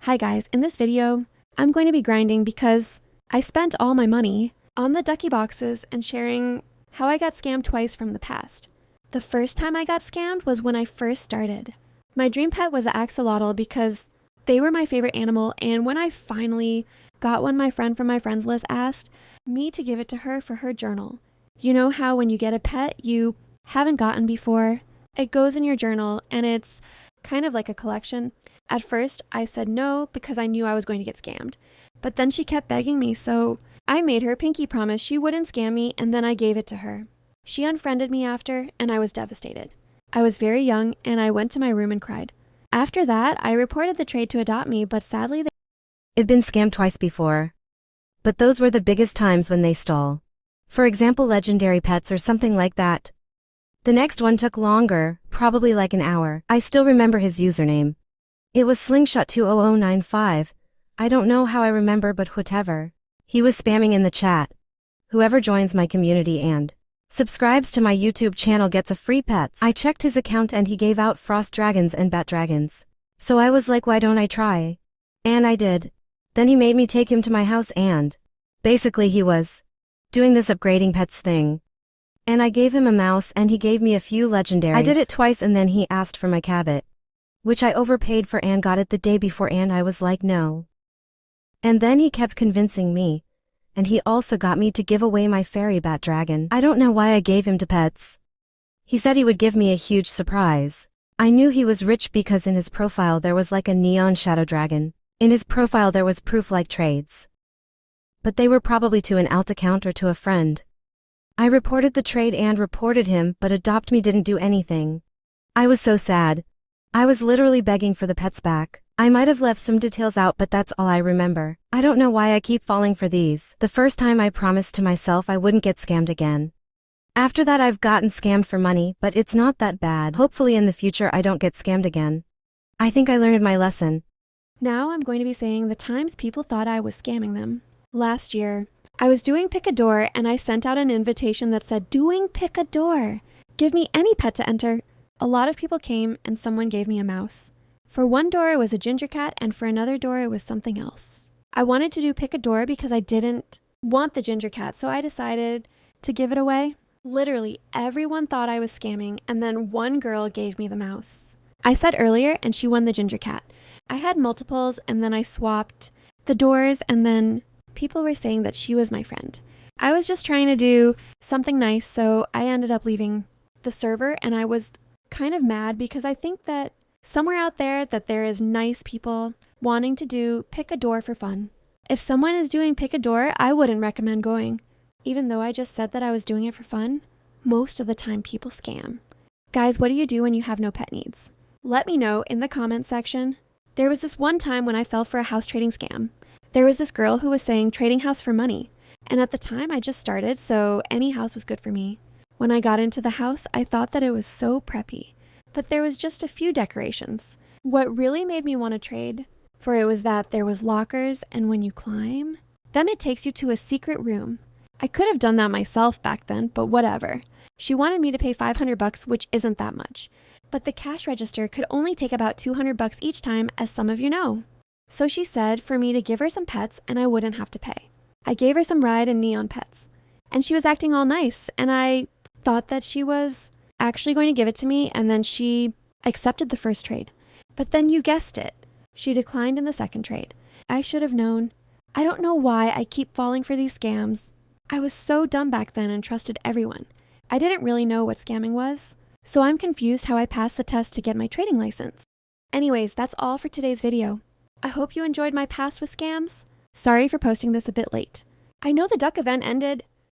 Hi guys, in this video, I'm going to be grinding because I spent all my money on the ducky boxes and sharing how I got scammed twice from the past. The first time I got scammed was when I first started. My dream pet was an axolotl because they were my favorite animal, and when I finally got one, my friend from my friends list asked me to give it to her for her journal. You know how when you get a pet you haven't gotten before, it goes in your journal and it's kind of like a collection. At first, I said no because I knew I was going to get scammed. But then she kept begging me, so I made her pinky promise she wouldn't scam me, and then I gave it to her. She unfriended me after, and I was devastated. I was very young, and I went to my room and cried. After that, I reported the trade to Adopt Me, but sadly I've been scammed twice before. But those were the biggest times when they stole. For example, legendary pets or something like that. The next one took longer, probably like an hour. I still remember his username. It was Slingshot20095. I don't know how I remember, but whatever. He was spamming in the chat. Whoever joins my community and subscribes to my YouTube channel gets a free pets. I checked his account and he gave out frost dragons and bat dragons. So I was like, why don't I try? And I did. Then he made me take him to my house and basically he was doing this upgrading pets thing. And I gave him a mouse and he gave me a few legendaries. I did it twice and then he asked for my cabbit, which I overpaid for and got it the day before, and I was like no. And then he kept convincing me. And he also got me to give away my fairy bat dragon. I don't know why I gave him to pets. He said he would give me a huge surprise. I knew he was rich because in his profile there was like a neon shadow dragon. In his profile there was proof like trades. But they were probably to an alt account or to a friend. I reported the trade and reported him, but Adopt Me didn't do anything. I was so sad. I was literally begging for the pets back. I might have left some details out, but that's all I remember. I don't know why I keep falling for these. The first time I promised to myself I wouldn't get scammed again. After that I've gotten scammed for money, but it's not that bad. Hopefully in the future I don't get scammed again. I think I learned my lesson. Now I'm going to be saying the times people thought I was scamming them. Last year, I was doing Pick a Door and I sent out an invitation that said, "Doing Pick a Door. Give me any pet to enter." A lot of people came and someone gave me a mouse. For one door it was a ginger cat and for another door it was something else. I wanted to do Pick a Door because I didn't want the ginger cat, so I decided to give it away. Literally everyone thought I was scamming, and then one girl gave me the mouse. I said earlier and she won the ginger cat. I had multiples and then I swapped the doors, and then people were saying that she was my friend. I was just trying to do something nice, so I ended up leaving the server, and I was kind of mad because I think that somewhere out there that there is nice people wanting to do Pick a Door for fun. If someone is doing Pick a Door, I wouldn't recommend going. Even though I just said that I was doing it for fun, most of the time people scam. Guys, what do you do when you have no pet needs? Let me know in the comments section. There was this one time when I fell for a house trading scam. There was this girl who was saying trading house for money. And at the time I just started, so any house was good for me. When I got into the house, I thought that it was so preppy. But there was just a few decorations. What really made me want to trade for it was that there was lockers, and when you climb them it takes you to a secret room. I could have done that myself back then, but whatever. She wanted me to pay $500, which isn't that much. But the cash register could only take about $200 each time, as some of you know. So she said for me to give her some pets and I wouldn't have to pay. I gave her some ride and neon pets. And she was acting all nice, and I thought that she was actually going to give it to me, and then she accepted the first trade. But then you guessed it, she declined in the second trade. I should have known. I don't know why I keep falling for these scams. I was so dumb back then and trusted everyone. I didn't really know what scamming was, so I'm confused how I passed the test to get my trading license. Anyways, that's all for today's video. I hope you enjoyed my past with scams. Sorry for posting this a bit late. I know the duck event ended,